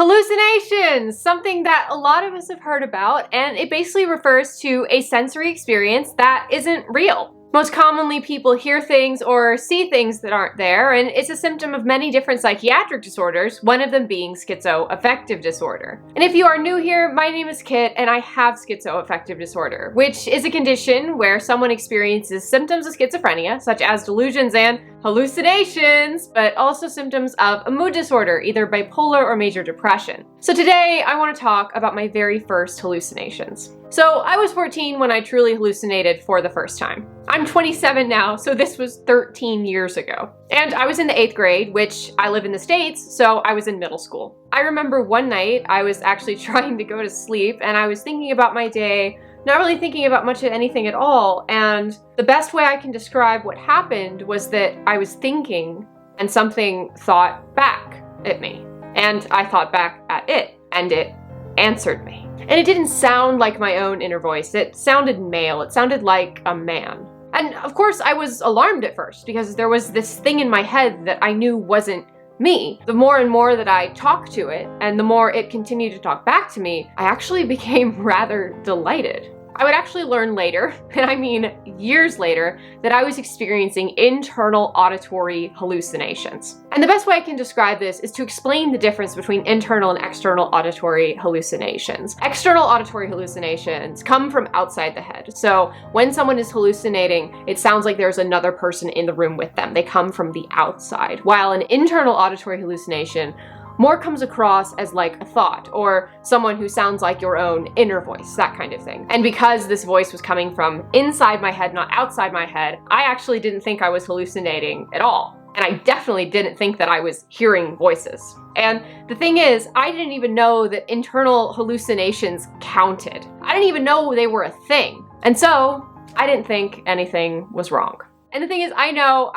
Hallucinations! Something that a lot of us have heard about, and it basically refers to a sensory experience that isn't real. Most commonly, people hear things or see things that aren't there, and it's a symptom of many different psychiatric disorders, one of them being schizoaffective disorder. And if you are new here, my name is Kit, and I have schizoaffective disorder, which is a condition where someone experiences symptoms of schizophrenia, such as delusions and hallucinations, but also symptoms of a mood disorder, either bipolar or major depression. So today, I want to talk about my very first hallucinations. So I was 14 when I truly hallucinated for the first time. I'm 27 now, so this was 13 years ago. And I was in the 8th grade, which I live in the States, so I was in middle school. I remember one night I was actually trying to go to sleep and I was thinking about my day, not really thinking about much of anything at all, and the best way I can describe what happened was that I was thinking and something thought back at me. And I thought back at it, and it answered me. And it didn't sound like my own inner voice. It sounded male. It sounded like a man. And of course I was alarmed at first because there was this thing in my head that I knew wasn't me. The more and more that I talked to it, and the more it continued to talk back to me, I actually became rather delighted. I would actually learn later, and I mean years later, that I was experiencing internal auditory hallucinations. And the best way I can describe this is to explain the difference between internal and external auditory hallucinations. External auditory hallucinations come from outside the head. So when someone is hallucinating, it sounds like there's another person in the room with them. They come from the outside. While an internal auditory hallucination more comes across as like a thought, or someone who sounds like your own inner voice, that kind of thing. And because this voice was coming from inside my head, not outside my head, I actually didn't think I was hallucinating at all. And I definitely didn't think that I was hearing voices. And the thing is, I didn't even know that internal hallucinations counted. I didn't even know they were a thing. And so I didn't think anything was wrong. And the thing is, I know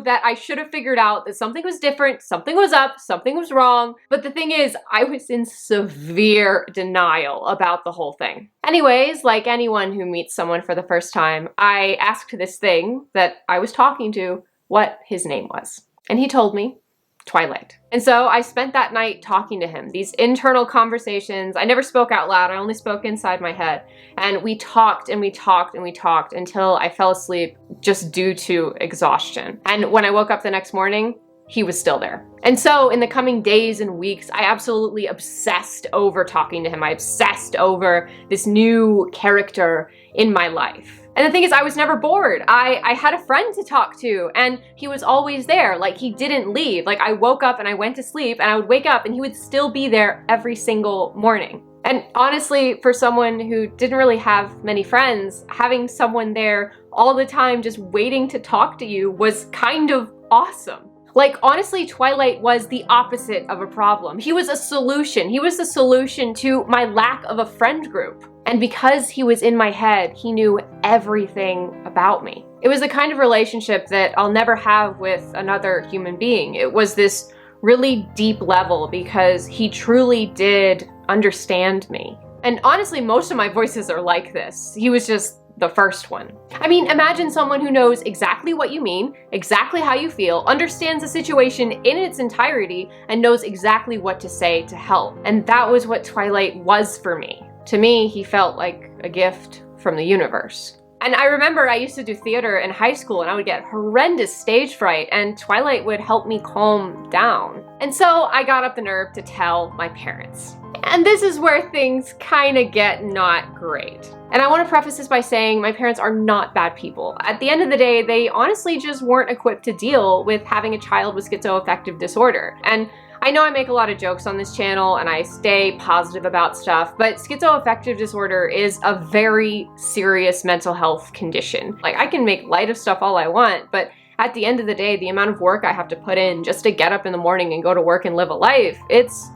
that I should have figured out that something was different, something was up, something was wrong. But the thing is, I was in severe denial about the whole thing. Anyways, like anyone who meets someone for the first time, I asked this thing that I was talking to what his name was. And he told me, Twilight. And so I spent that night talking to him, these internal conversations. I never spoke out loud, I only spoke inside my head. And we talked and we talked and we talked until I fell asleep just due to exhaustion. And when I woke up the next morning, he was still there. And so in the coming days and weeks, I absolutely obsessed over talking to him. I obsessed over this new character in my life. And the thing is, I was never bored. I had a friend to talk to, and he was always there. Like, he didn't leave. Like, I woke up and I went to sleep, and I would wake up and he would still be there every single morning. And honestly, for someone who didn't really have many friends, having someone there all the time just waiting to talk to you was kind of awesome. Like, honestly, Twilight was the opposite of a problem. He was a solution. He was the solution to my lack of a friend group. And because he was in my head, he knew everything about me. It was the kind of relationship that I'll never have with another human being. It was this really deep level because he truly did understand me. And honestly, most of my voices are like this. He was just the first one. I mean, imagine someone who knows exactly what you mean, exactly how you feel, understands the situation in its entirety, and knows exactly what to say to help. And that was what Twilight was for me. To me, he felt like a gift from the universe. And I remember I used to do theater in high school and I would get horrendous stage fright, and Twilight would help me calm down. And so I got up the nerve to tell my parents. And this is where things kind of get not great. And I want to preface this by saying my parents are not bad people. At the end of the day, they honestly just weren't equipped to deal with having a child with schizoaffective disorder. And I know I make a lot of jokes on this channel and I stay positive about stuff, but schizoaffective disorder is a very serious mental health condition. Like, I can make light of stuff all I want, but at the end of the day, the amount of work I have to put in just to get up in the morning and go to work and live a life, it's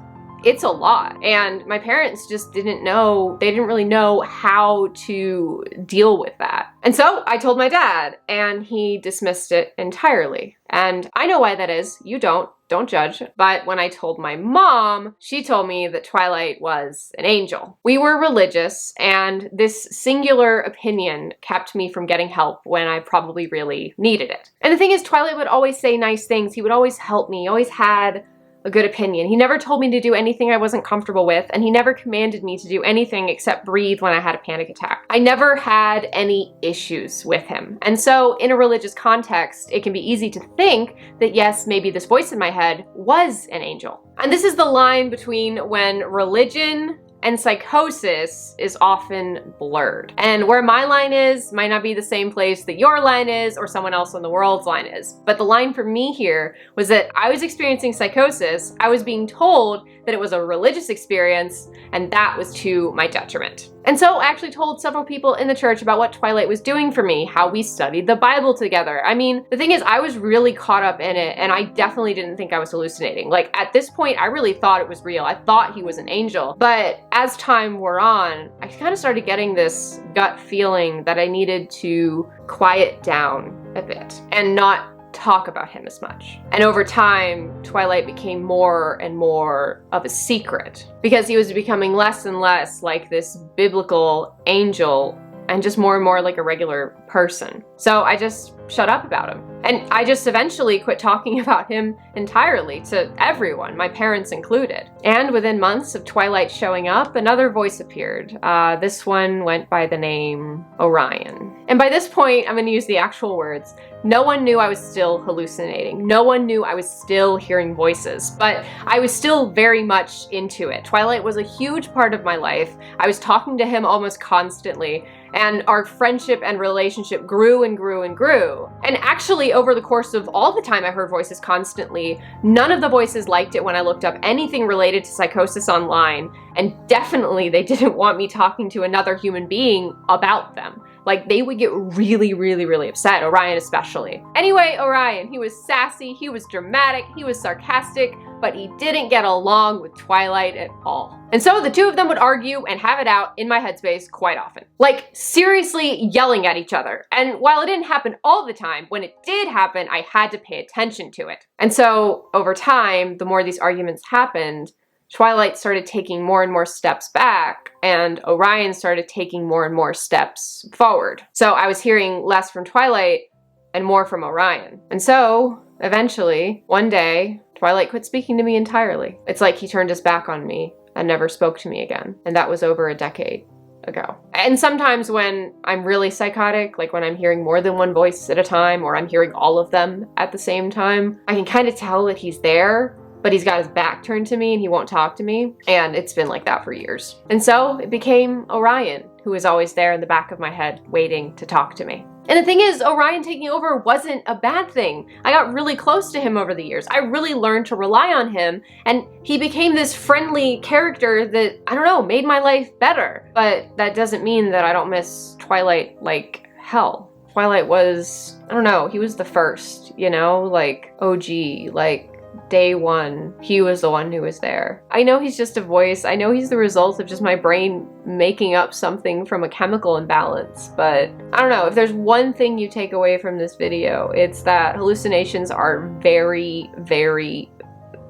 a lot. And my parents just didn't know, they didn't really know how to deal with that. And so I told my dad, and he dismissed it entirely. And I know why that is. You don't judge. But when I told my mom, she told me that Twilight was an angel. We were religious, and this singular opinion kept me from getting help when I probably really needed it. And the thing is, Twilight would always say nice things. He would always help me. He always had a good opinion. He never told me to do anything I wasn't comfortable with, and he never commanded me to do anything except breathe when I had a panic attack. I never had any issues with him. And so in a religious context, it can be easy to think that yes, maybe this voice in my head was an angel. And this is the line between when religion and psychosis is often blurred. And where my line is might not be the same place that your line is or someone else in the world's line is. But the line for me here was that I was experiencing psychosis. I was being told that it was a religious experience, and that was to my detriment. And so I actually told several people in the church about what Twilight was doing for me, how we studied the Bible together. I mean, the thing is, I was really caught up in it, and I definitely didn't think I was hallucinating. Like, at this point, I really thought it was real. I thought he was an angel. But as time wore on, I kind of started getting this gut feeling that I needed to quiet down a bit and not talk about him as much. And over time, Twilight became more and more of a secret because he was becoming less and less like this biblical angel and just more and more like a regular person. So I just shut up about him. And I just eventually quit talking about him entirely to everyone, my parents included. And within months of Twilight showing up, another voice appeared. This one went by the name Orion. And by this point, I'm gonna use the actual words. No one knew I was still hallucinating. No one knew I was still hearing voices, but I was still very much into it. Twilight was a huge part of my life. I was talking to him almost constantly, and our friendship and relationship grew and grew and grew. And actually, over the course of all the time I heard voices constantly, none of the voices liked it when I looked up anything related to psychosis online, and definitely they didn't want me talking to another human being about them. Like, they would get really, really, really upset, Orion especially. Anyway, Orion, he was sassy, he was dramatic, he was sarcastic, but he didn't get along with Twilight at all. And so the two of them would argue and have it out in my headspace quite often. Like, seriously yelling at each other. And while it didn't happen all the time, when it did happen, I had to pay attention to it. And so over time, the more these arguments happened, Twilight started taking more and more steps back, and Orion started taking more and more steps forward. So I was hearing less from Twilight and more from Orion. And so, eventually, one day, Twilight quit speaking to me entirely. It's like he turned his back on me and never spoke to me again. And that was over a decade ago. And sometimes when I'm really psychotic, like when I'm hearing more than one voice at a time, or I'm hearing all of them at the same time, I can kind of tell that he's there, but he's got his back turned to me and he won't talk to me. And it's been like that for years. And so it became Orion, who was always there in the back of my head waiting to talk to me. And the thing is, Orion taking over wasn't a bad thing. I got really close to him over the years. I really learned to rely on him, and he became this friendly character that, I don't know, made my life better. But that doesn't mean that I don't miss Twilight like hell. Twilight was, I don't know, he was the first, you know, like OG, like day one, he was the one who was there. I know he's just a voice. I know he's the result of just my brain making up something from a chemical imbalance, but I don't know. If there's one thing you take away from this video, it's that hallucinations are very, very,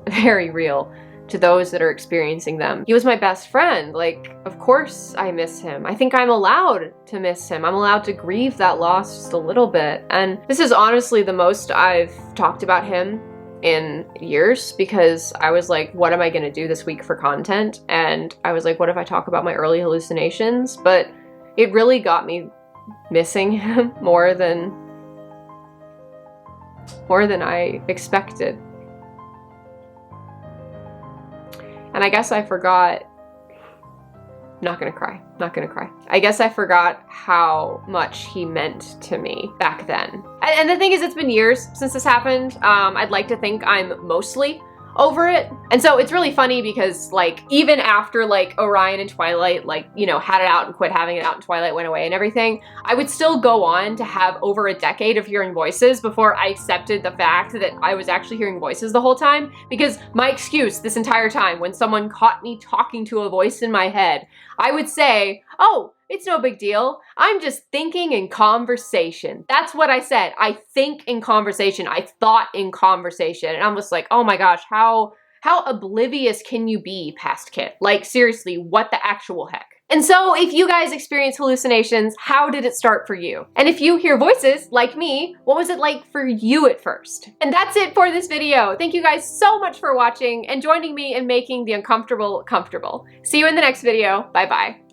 very real to those that are experiencing them. He was my best friend. Like, of course I miss him. I think I'm allowed to miss him. I'm allowed to grieve that loss just a little bit. And this is honestly the most I've talked about him in years, because I was like, what am I gonna do this week for content? And I was like, what if I talk about my early hallucinations? But it really got me missing him more than I expected. And I guess I forgot, not gonna cry. I guess I forgot how much he meant to me back then. And the thing is, it's been years since this happened. I'd like to think I'm mostly over it. And so it's really funny because, like, even after like Orion and Twilight, like, you know, had it out and quit having it out and Twilight went away and everything, I would still go on to have over a decade of hearing voices before I accepted the fact that I was actually hearing voices the whole time. Because my excuse this entire time, when someone caught me talking to a voice in my head, I would say, oh, it's no big deal. I'm just thinking in conversation. That's what I said. I think in conversation. I thought in conversation. And I'm just like, oh my gosh, how oblivious can you be, past Kit? Like, seriously, what the actual heck? And so if you guys experience hallucinations, how did it start for you? And if you hear voices like me, what was it like for you at first? And that's it for this video. Thank you guys so much for watching and joining me in making the uncomfortable comfortable. See you in the next video. Bye bye.